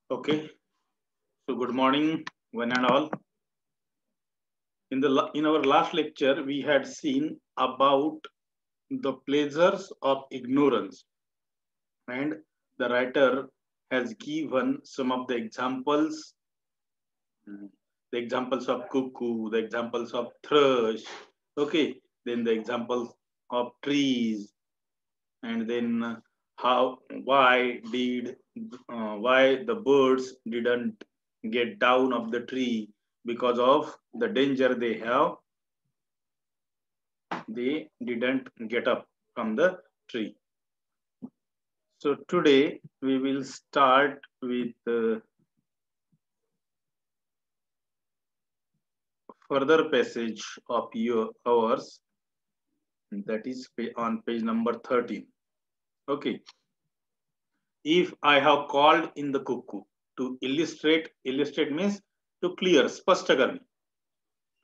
Okay, so good morning, one and all. In our last lecture, we had seen about the pleasures of ignorance, and the writer has given some of the examples, the examples of cuckoo, the examples of thrush. Okay, then the examples of trees, and then how why the birds didn't get down of the tree because of the danger they didn't get up from the tree. So today we will start with further passage of ours, that is on page number 13. Okay, if I have called in the cuckoo to illustrate means to clear, spashta karne,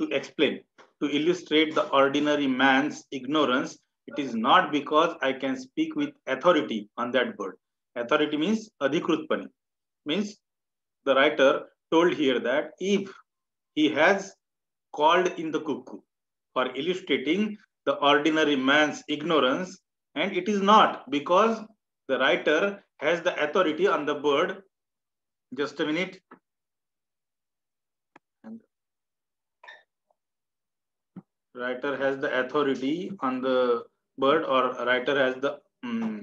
to explain, to illustrate the ordinary man's ignorance, it is not because I can speak with authority on that bird. Authority means adhikrutpani, means the writer told here that if he has called in the cuckoo for illustrating the ordinary man's ignorance, and it is not because the writer has the authority on the bird. Just a minute. And writer has the authority on the bird, or writer has the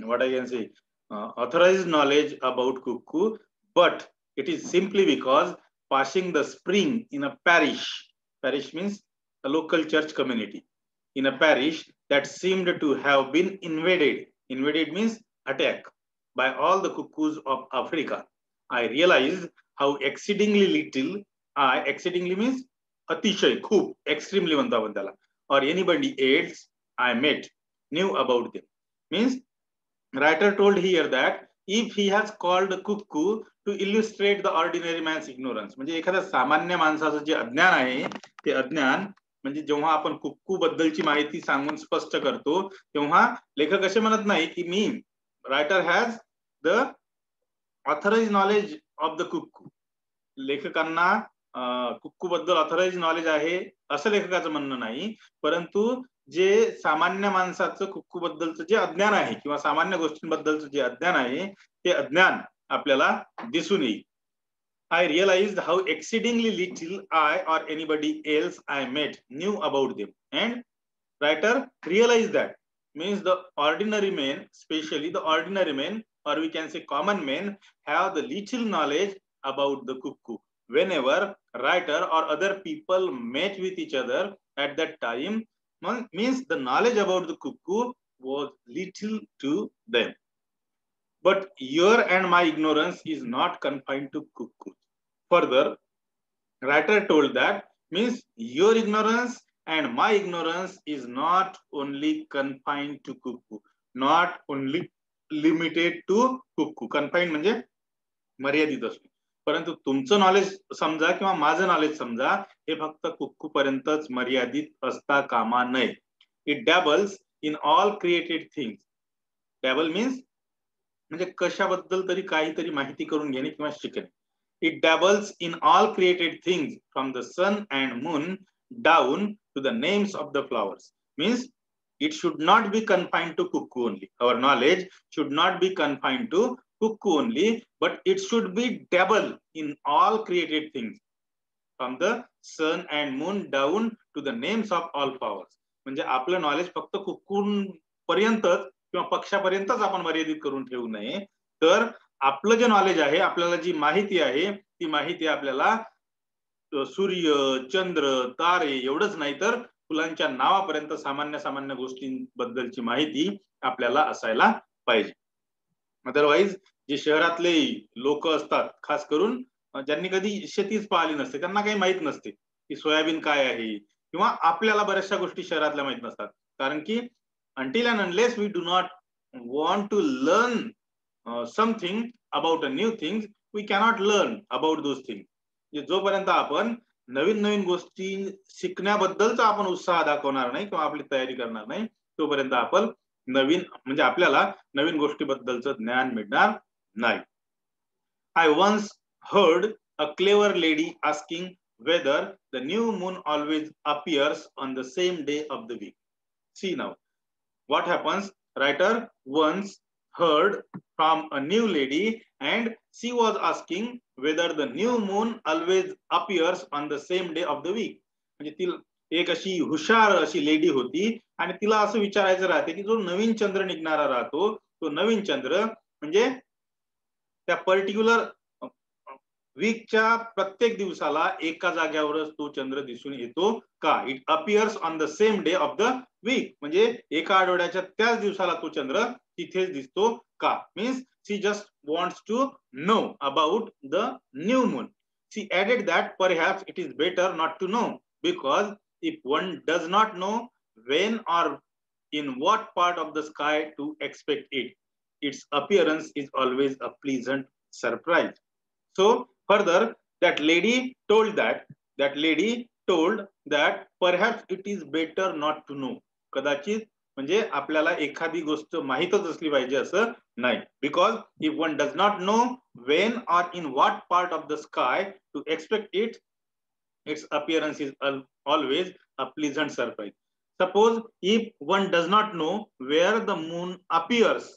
what I can say, authorized knowledge about cuckoo, but it is simply because passing the spring in a parish means a local church community, in a parish that seemed to have been invaded means attack, by all the cuckoos of Africa, I realized how exceedingly means अतिशय खूप extremely म्हणतो आपण त्याला, or anybody else I met knew about them. Means writer told here that if he has called cuckoo to illustrate the ordinary man's ignorance, म्हणजे एखाद्या सामान्य माणसाचं जे अज्ञान आहे ते अज्ञान, म्हणजे जेव्हा आपण कुक्कू बद्दलची माहिती सांगून स्पष्ट करतो तेव्हा लेखक असे म्हणत नाही की मी writer has the authorise knowledge of the cuckoo, लेखकांना कुक्कू बद्दल ऑथराइज नॉलेज आहे असं लेखकाचं म्हणणं नाही, परंतु जे सामान्य माणसाचं कुक्कू बद्दलचं जे अज्ञान आहे किंवा सामान्य गोष्टींबद्दलचं जे अज्ञान आहे ते अज्ञान आपल्याला दिसून येईल. I realized how exceedingly little I or anybody else I met knew about them. And writer realized that, means the ordinary men, especially the ordinary men, or we can say common men, have the little knowledge about the cuckoo. Whenever writer or other people met with each other at that time, means the knowledge about the cuckoo was little to them. But your and my ignorance is not confined to cuckoos. Further, writer told that, means your ignorance and my ignorance is not only confined to cuckoo, not only limited to cuckoo. Confined म्हणजे मर्यादित असणे, परंतु तुमचं knowledge समजा किंवा माझं knowledge समजा हे फक्त कुक्कू पर्यंतच मर्यादित असता कामा नये. It dabbles in all created things. Dabble means म्हणजे कशाबद्दल तरी काहीतरी माहिती करून घेणे किंवा शिकणे. It dabbles in all created things from the sun and moon down to the names of the flowers. Means it should not be confined to cuckoo only. Our knowledge should not be confined to cuckoo only, but it should be dabble in all created things from the sun and moon down to the names of all flowers. म्हणजे आपलं knowledge फक्त कुक्कून पर्यंतच किंवा पक्षापर्यंतच आपण मर्यादित करून ठेवू नये, तर आपलं जे नॉलेज आहे, आपल्याला जी माहिती आहे ती माहिती आपल्याला सूर्य, चंद्र, तारे एवढंच नाही तर फुलांच्या नावापर्यंत सामान्य गोष्टींबद्दलची माहिती आपल्याला असायला पाहिजे. अदरवाईज जे शहरातले लोक असतात, खास करून ज्यांनी कधी शेतीच पाहिली नसते, त्यांना काही माहित नसते की सोयाबीन काय आहे, किंवा आपल्याला बऱ्याचशा गोष्टी शहरातल्या माहित नसतात, कारण की until and unless we do not want to learn something about a new thing, we cannot learn about those things. जोपर्यंत आपण नवीन गोष्टी शिकण्याबद्दलचा आपण उत्साह दाखवणार नाही किंवा आपली तयारी करणार नाही, तोपर्यंत आपण आपल्याला नवीन गोष्टीबद्दलचं ज्ञान मिळणार नाही. I once heard a clever lady asking whether the new moon always appears on the same day of the week. See now, what happens? Writer once heard from a new lady and she was asking whether the new moon always appears on the same day of the week. म्हणजे ती एक अशी हुशार अशी lady होती आणि तिला असं विचारायचं राहते की जो नवीन चंद्र निघणारा राहतो तो नवीन चंद्र म्हणजे त्या पर्टिक्युलर वीकच्या प्रत्येक दिवसाला एका जाग्यावरच तो चंद्र दिसून येतो का? It appears on the same day of the week, म्हणजे एका आठवड्याच्या त्याच दिवसाला तो चंद्र तिथेच दिसतो का? Means she just wants to know about the new moon. She added that perhaps it is better not to know because if one does not know when or in what part of the sky to expect it, its appearance is always a pleasant surprise. So further, that lady told that perhaps it is better not to know. कदाचित म्हणजे आपल्याला एखादी गोष्ट माहीतच असली पाहिजे असं नाही. Because if one does not know when or in what part of the sky to expect it, its appearance is always a pleasant surprise. Suppose if one does not know where the moon appears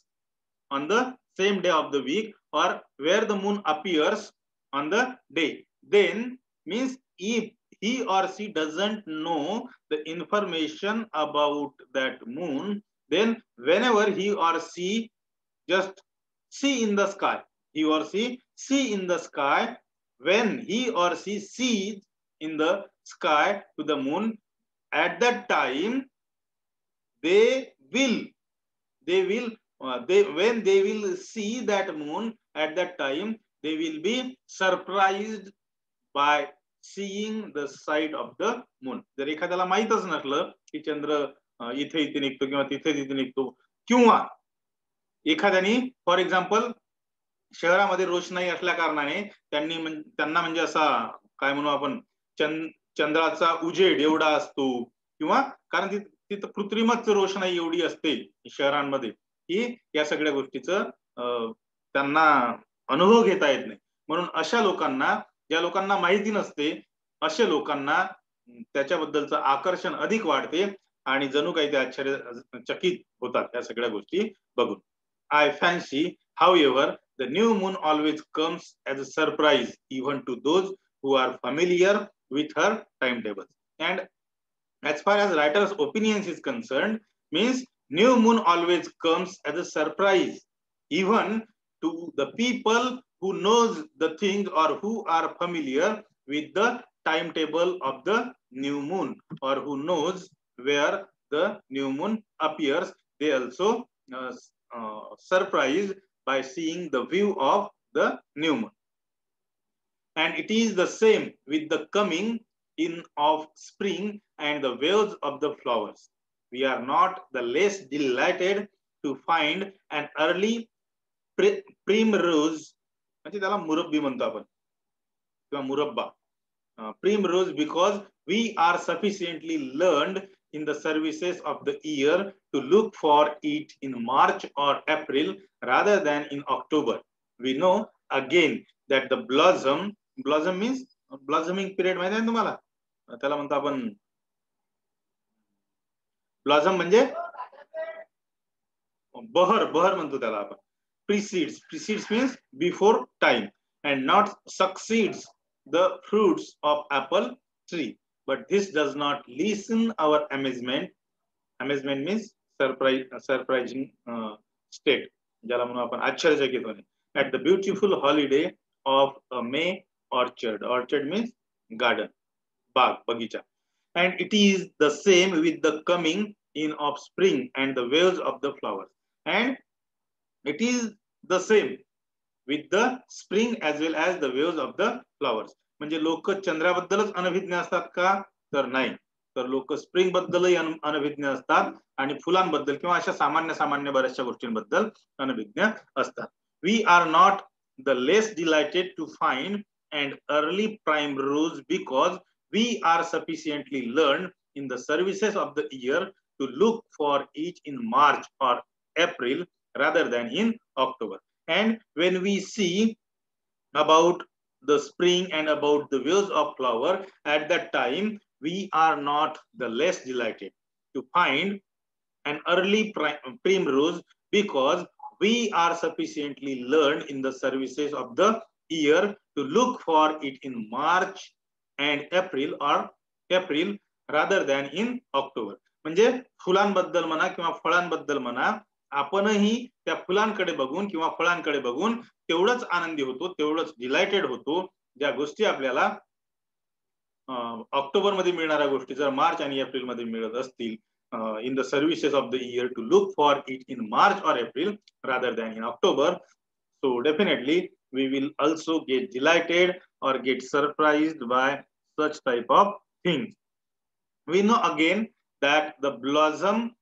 on the same day of the week or where the moon appears on the day, then means if he or she doesn't know the information about that moon, then whenever he or she just see in the sky, he or she see in the sky, when he or she sees in the sky to the moon, at that time they will when they will see that moon, at that time they will be surprised by seeing the side of the moon. जर एखाद्याला माहीतच नसलं की चंद्र इथे इथे निघतो किंवा तिथे तिथे निघतो, किंवा एखाद्याने फॉर एक्झाम्पल शहरामध्ये रोषणाई असल्या कारणाने त्यांना म्हणजे असा काय म्हणू आपण चंद्राचा उजेड एवढा असतो, किंवा कारण तिथं कृत्रिमच रोषणाई एवढी असते शहरांमध्ये की या सगळ्या गोष्टीचं त्यांना अनुभव घेता येत नाही. म्हणून अशा लोकांना, ज्या लोकांना माहिती नसते, अशा लोकांना त्याच्याबद्दलचं आकर्षण अधिक वाढते आणि जणू काही ते आश्चर्यचकित होतात या सगळ्या गोष्टी बघून. आय fancy however the new moon always comes as a surprise even to those who are familiar with her timetable. And as far as writer's opinions is concerned, means new moon always comes as a surprise even to the people who knows the thing or who are familiar with the timetable of the new moon, or who knows where the new moon appears. They also surprised by seeing the view of the new moon. And it is the same with the coming in of spring and the waves of the flowers. We are not the less delighted to find an early primrose, म्हणजे त्याला मुरब्बी म्हणतो आपण किंवा मुरब्बा, primrose, because we are sufficiently learned in the services of the year to look for it in March or April rather than in October. We know again that the blossom means blossoming period माहिती आहे तुम्हाला, त्याला म्हणतो आपण blossom म्हणजे बहर म्हणतो त्याला आपण. precedes means before time and not succeeds the fruits of apple tree. But this does not lessen our amazement means surprising state, ज्याला म्हणू आपण आश्चर्यचकित होणे, at the beautiful holiday of a May orchard means garden, बाग बगीचा. And it is the same with the coming in of spring and the waves of the flowers. And it is the same with the spring as well as the waves of the flowers. म्हणजे लोक चंद्राबद्दलच अनभिज्ञ असतात का? तर नाही, तर लोक spring बद्दलही अनभिज्ञ असतात आणि फुलांबद्दल किंवा अशा सामान्य बऱ्याचशा गोष्टींबद्दल अनभिज्ञ असतात. We are not the less delighted to find an early primrose because we are sufficiently learned in the services of the year to look for it in March or April rather than in October. And when we see about the spring and about the waves of flower, at that time we are not the less delighted to find an early primrose, because we are sufficiently learned in the services of the year to look for it in March and April rather than in October. म्हणजे फुलांबद्दल म्हणा किंवा फळांबद्दल म्हणा, आपणही त्या फुलांकडे बघून किंवा फळांकडे बघून तेवढंच आनंदी होतो, तेवढंच डिलाइटेड होतो, ज्या गोष्टी आपल्याला ऑक्टोबर मध्ये मिळणाऱ्या गोष्टी जर मार्च आणि एप्रिल मध्ये मिळत असतील, in the services of the year to look for it in March or April rather than in October, so definitely we will also get delighted or get surprised by such type of things. We know again that the blossom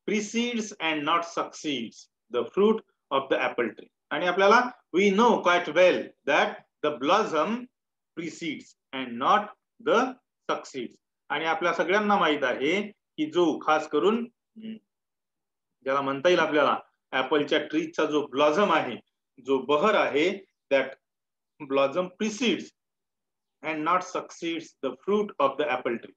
precedes and not succeeds the fruit of the apple tree. आणि आपल्याला we know quite well that the blossom precedes and not the succeeds. आणि आपल्या सगळ्यांना माहित आहे की जो खास करून ज्याला म्हणता येईल आपल्याला ऍपलच्या ट्रीचा जो ब्लॉझम आहे, जो बहर आहे, that blossom precedes and not succeeds the fruit of the apple tree.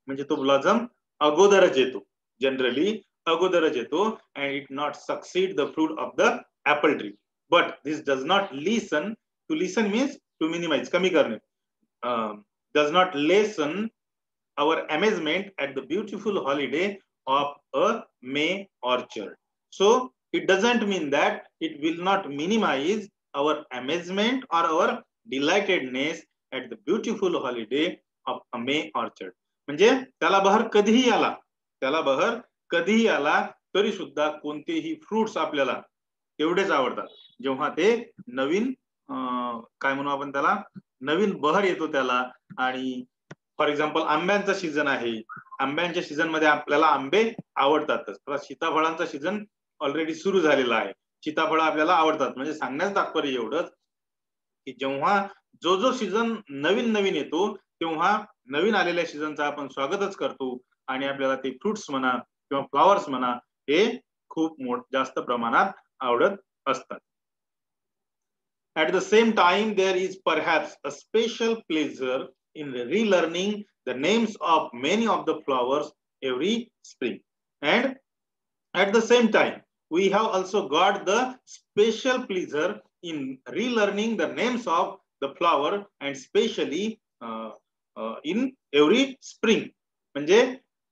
म्हणजे तो ब्लॉझम अगोदरच येतो, जनरली अगोदरच येतो, and it not succeed the fruit of the apple tree. But this does not lessen. To lessen means to minimize, कमी करणे. Does not lessen our amazement at the beautiful holiday of a May orchard. So it doesn't mean that it will not minimize our amazement or our delightedness at the beautiful holiday of a May orchard. म्हणजे त्याला बहर कधीही आला, त्याला बहर कधीही आला तरी सुद्धा कोणतेही फ्रुट्स आपल्याला तेवढेच आवडतात जेव्हा ते नवीन काय म्हणू आपण त्याला, नवीन बहर येतो त्याला. आणि फॉर एक्झाम्पल आंब्यांचा सीझन आहे, आंब्यांच्या सीझन मध्ये आपल्याला आंबे आवडतातच. सीताफळांचा सीझन ऑलरेडी सुरू झालेला आहे, सीताफळ आपल्याला आवडतात. म्हणजे सांगण्याचं तात्पर्य एवढंच की जेव्हा जो जो सीझन नवीन नवीन येतो तेव्हा नवीन आलेल्या सीझनचा आपण स्वागतच करतो आणि आपल्याला ते फ्रुट्स म्हणा किंवा फ्लॉवर्स म्हणा हे खूप जास्त प्रमाणात आवडत असतात. At the same time, there is perhaps a special pleasure in relearning the names of many of the flowers every spring. And at the same time, we have also got the special pleasure in relearning the names of the flower and especially in every spring. म्हणजे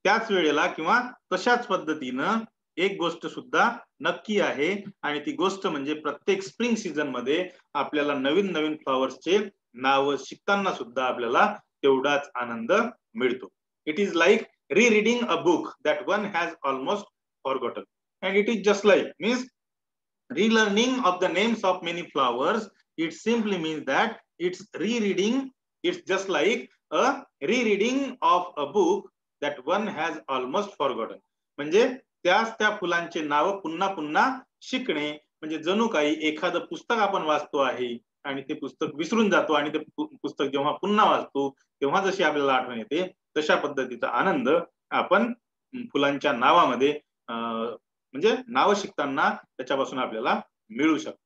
त्याच वेळेला किंवा तशाच पद्धतीनं एक गोष्ट सुद्धा नक्की आहे आणि ती गोष्ट म्हणजे प्रत्येक स्प्रिंग सीझन मध्ये आपल्याला नवीन नवीन फ्लॉवर्सचे नाव शिकताना सुद्धा आपल्याला तेवढाच आनंद मिळतो. It is like rereading a book that one has almost forgotten, and it is just like means relearning of the names of many flowers. It simply means that it's rereading, it's just like a rereading of a book that one has almost forgotten. म्हणजे त्याच त्या फुलांचे नाव पुन्हा पुन्हा शिकणे म्हणजे जणू काही एखादं पुस्तक आपण वाचतो आहे आणि ते पुस्तक विसरून जातो आणि ते पुस्तक जेव्हा पुन्हा वाचतो तेव्हा जशी आपल्याला आठवण येते तशा पद्धतीचा आनंद आपण फुलांच्या नावामध्ये म्हणजे नाव शिकताना त्याच्यापासून आपल्याला मिळू शकतो.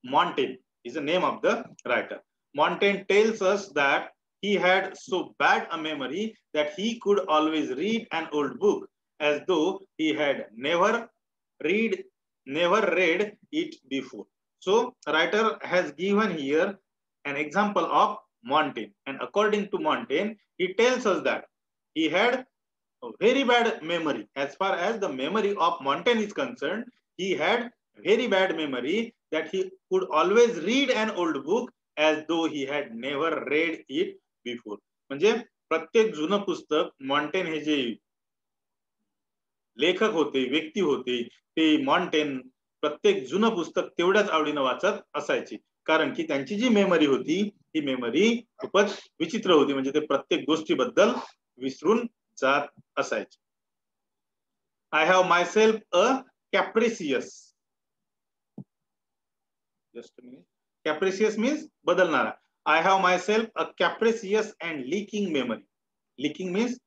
Montaigne is the name of the writer. Montaigne tells us that he had so bad a memory that he could always read an old book as though he had never read it before. So writer has given here an example of Montaigne, and according to Montaigne, he tells us that he had a very bad memory. As far as the memory of Montaigne is concerned, he had very bad memory that he could always read an old book as though he had never read it before. म्हणजे प्रत्येक जुनं पुस्तक मॉन्टेन हे जे लेखक होते, व्यक्ती होते, ते मॉन्टेन प्रत्येक जुनं पुस्तक तेवढ्याच आवडीनं वाचत असायचे, कारण की त्यांची जी मेमरी होती ती मेमरी खूपच विचित्र होती. म्हणजे ते प्रत्येक गोष्टीबद्दल विसरून जात असायचे. I have myself a capricious, just a minute, capricious means बदलणारा. I have myself a capricious and leaking memory. Leaking means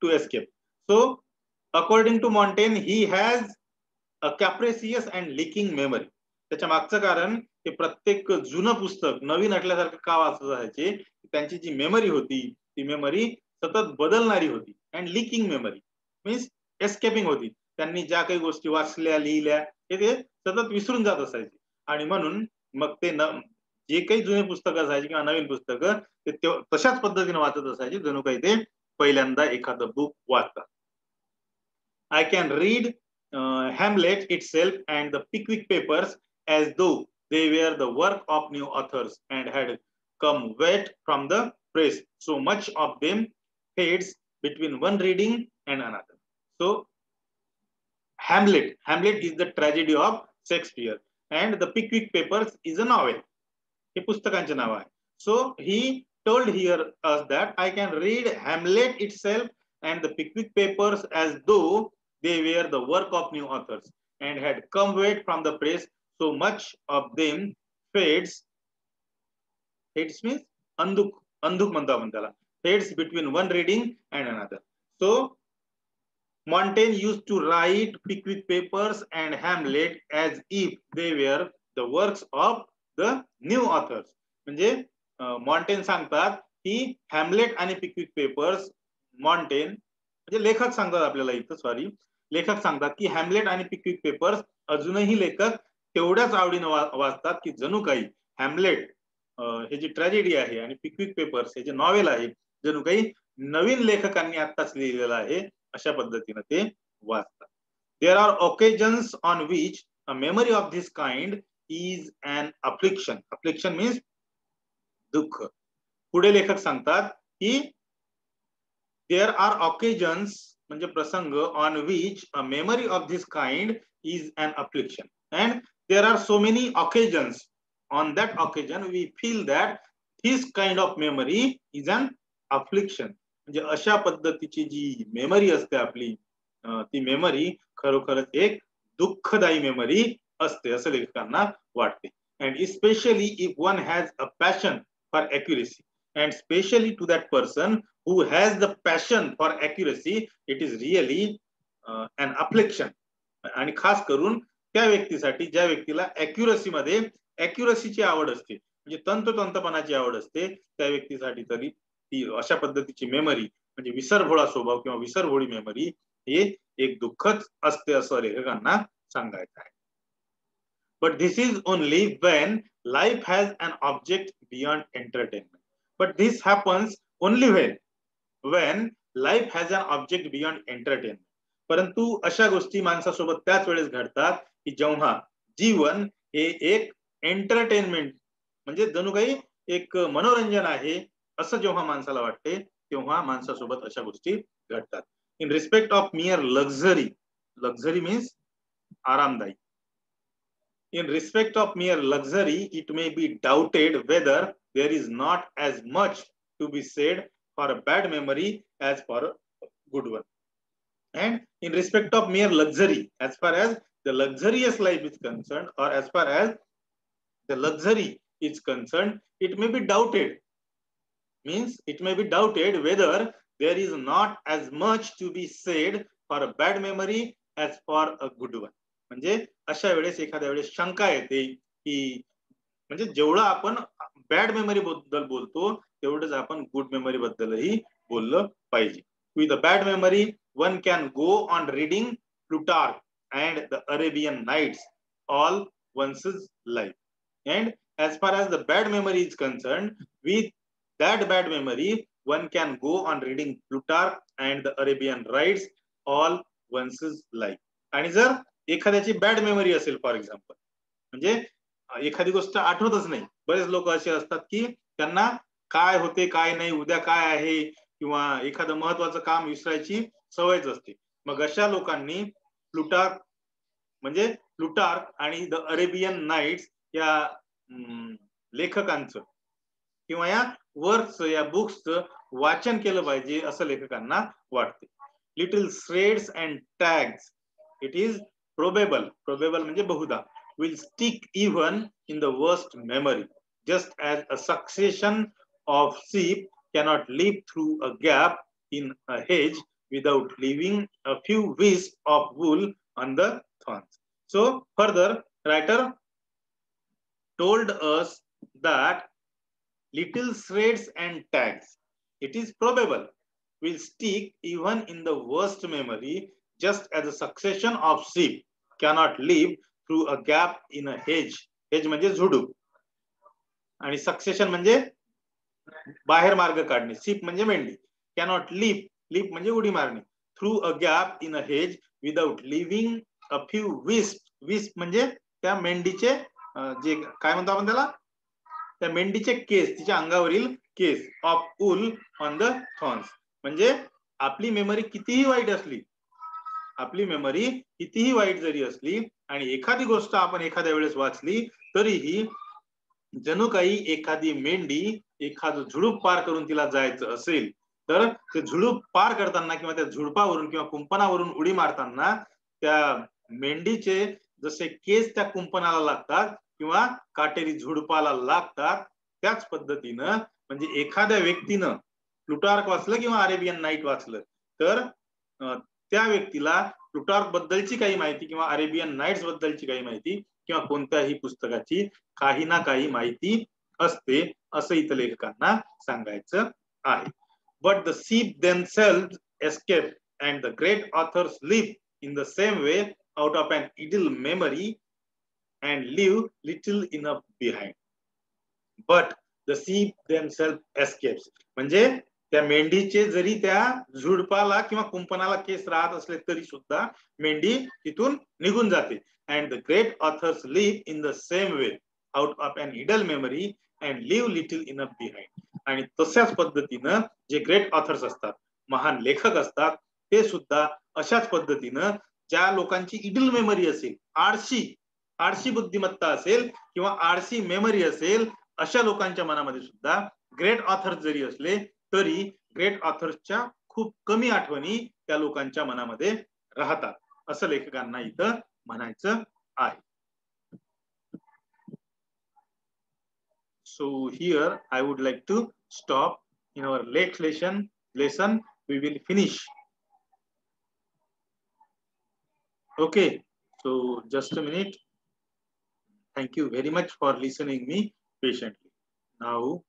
to escape. So according to Montaigne, he has a capricious and leaking memory. त्याच्या मागचं कारण हे प्रत्येक जुनं पुस्तक नवीन असल्यासारखं का वाचत असायचे, त्यांची जी मेमरी होती ती मेमरी सतत बदलणारी होती. And leaking memory means escaping होती. त्यांनी ज्या काही गोष्टी वाचल्या लिहिल्या ते सतत विसरून जात असायचे. आणि म्हणून मग ते जे काही जुने पुस्तकं असायचे किंवा नवीन पुस्तकं ते तशाच पद्धतीने वाचत असायचे जणू काही ते पहिल्यांदा एखादं बुक वाचतात. I can read Hamlet itself and the Pickwick Papers as though they were the work of new authors and had come wet from the press. So much of them fades between one reading and another. So Hamlet is the tragedy of Shakespeare and the Pickwick Papers is a novel. हे पुस्तकांचे नाव आहे. So he told here us that I can read Hamlet itself and the Pickwick Papers as though they were the work of new authors and had come wet from the press. So much of them fades. Fades means anduk म्हणतो आपण त्याला. Fades between one reading and another. So Montaigne used to write Pickwick Papers and Hamlet as if they were the works of the new authors. म्हणजे मॉन्टेन सांगतात की Hamlet आणि पिकविक papers मॉन्टेन म्हणजे लेखक सांगतात आपल्याला इथं लेखक सांगतात की हॅमलेट आणि पिकविक पेपर्स अजूनही लेखक तेवढ्याच आवडीनं वाचतात की जणू काही हॅमलेट हे जी ट्रॅजेडी आहे आणि पिकविक पेपर्स हे जे नॉवेल आहे जणू काही नवीन लेखकांनी आत्ताच लिहिलेलं आहे अशा पद्धतीनं ते वाचतात. There are occasions on which a memory of this kind is an affliction. Affliction means दुःख. पुढे लेखक सांगतात की there are occasions म्हणजे प्रसंग on which a memory of this kind is an affliction and there are so many occasions on that occasion we feel that this kind of memory is an affliction. म्हणजे अशा पद्धतीची जी memory असते आपली ती memory खरोखरच एक दुःखदायी memory असते असं लेखकांना वाटते. And especially if one has a passion for accuracy and especially to that person who has the passion for accuracy it is really an affliction. आणि खास करून त्या व्यक्तीसाठी ज्या व्यक्तीला accuracy आवड असते म्हणजे तंतोतंतपणाची आवड असते त्या व्यक्तीसाठी तरी ती अशा पद्धतीची मेमरी म्हणजे विसरभोळा स्वभाव किंवा विसरभोळी मेमरी हे एक दुःखच असते असं लेखकांना सांगायचं आहे. But this is only when life has an object beyond entertainment. But this happens only when life has an object beyond entertainment. परंतु अशा गोष्टी माणसासोबत त्याच वेळेस घडतात की जेव्हा जीवन हे एक एंटरटेनमेंट म्हणजे जणू काही एक मनोरंजन आहे असं जेव्हा माणसाला वाटते तेव्हा माणसासोबत अशा गोष्टी घडतात. In respect of मियर luxury means आरामदायी. In respect of mere luxury, it may be doubted whether there is not as much to be said for a bad memory as for a good one. And in respect of mere luxury, as far as the luxurious life is concerned, or as far as the luxury is concerned, it may be doubted. Means it may be doubted whether there is not as much to be said for a bad memory as for a good one. म्हणजे अशा वेळेस एखाद्या वेळेस शंका येते की म्हणजे जेवढं आपण बॅड मेमरी बद्दल बोलतो तेवढंच आपण गुड मेमरी बद्दलही बोललं पाहिजे. With a bad memory one can go on reading Plutarch and the Arabian Nights all one's life. And as far as the bad memory is concerned, with that bad memory one can go on reading Plutarch and the Arabian Nights all one's life. आणि जर एखाद्याची bad memory असेल for example म्हणजे एखादी गोष्ट आठवतच नाही. बरेच लोक असे असतात की त्यांना काय होते काय नाही उद्या काय आहे किंवा एखादं महत्वाचं काम विसरायची सवयच असते. मग अशा लोकांनी प्लुटार्क आणि द अरेबियन नाइट्स या लेखकांचं किंवा या वर्क्स या बुक्सचं वाचन केलं पाहिजे असं लेखकांना वाटते. Little shreds and tags it is probable म्हणजे बहुधा will stick even in the worst memory just as a succession of sheep cannot leap through a gap in a hedge without leaving a few wisps of wool on the thorns. So further writer told us that little threads and tags, it is probable, will stick even in the worst memory, just as a succession of sheep cannot live through a gap in a hedge. Hedge म्हणजे झुडूप आणि succession म्हणजे बाहेर मार्ग काढणे. sheep म्हणजे मेंढी. cannot leap म्हणजे उडी मारणे. through a gap in a hedge without leaving a few wisp म्हणजे त्या मेंढीचे जे काय म्हणतो आपण त्याला, त्या मेंढीचे केस, तिच्या अंगावरील case of wool on the thorns. म्हणजे आपली मेमरी कितीही वाईट असली, आपली मेमरी कितीही वाईट जरी असली आणि एखादी गोष्ट आपण एखाद्या वेळेस वाचली तरीही जणू काही एखादी मेंढी एखादं झुडूप पार करून तिला जायचं असेल तर ते झुडूप पार करताना किंवा त्या झुडपावरून किंवा कुंपणावरून उडी मारताना त्या मेंढीचे जसे केस त्या कुंपणाला लागतात किंवा काटेरी झुडपाला लागतात, त्याच पद्धतीनं म्हणजे एखाद्या व्यक्तीनं प्लुटार्क वाचलं किंवा अरेबियन नाईट वाचलं तर त्या व्यक्तीला प्लुटार्क बद्दलची काही माहिती किंवा अरेबियन नाईट्स बद्दलची काही माहिती किंवा कोणत्याही पुस्तकाची काही ना काही माहिती असते, असं इथं लेखकांना सांगायचं आहे. But the sheep themselves escape and the great authors live in the same way out of an idle memory and leave little enough behind. But the sheep themselves escapes म्हणजे त्या मेंढीचे जरी त्या झुडपाला किंवा कुंपणाला केस राहत असले तरी सुद्धा मेंढी तिथून निघून जाते. and the great authors live in the same way out of an idle memory and leave little enough behind. आणि तशाच पद्धतीनं जे ग्रेट ऑथर्स असतात, महान लेखक असतात, ते सुद्धा अशाच पद्धतीनं ज्या लोकांची इडल मेमरी असेल, आळशी बुद्धिमत्ता असेल किंवा आळशी मेमरी असेल, अशा लोकांच्या मनामध्ये सुद्धा ग्रेट ऑथर्स जरी असले तरी ग्रेट ऑथर्सच्या खूप कमी आठवणी त्या लोकांच्या मनामध्ये राहतात, असं लेखकांना इथं म्हणायचं आहे. So here I would like to stop. In our next lesson we will finish. Okay, so just a minute. Thank you very much for listening me patiently. Now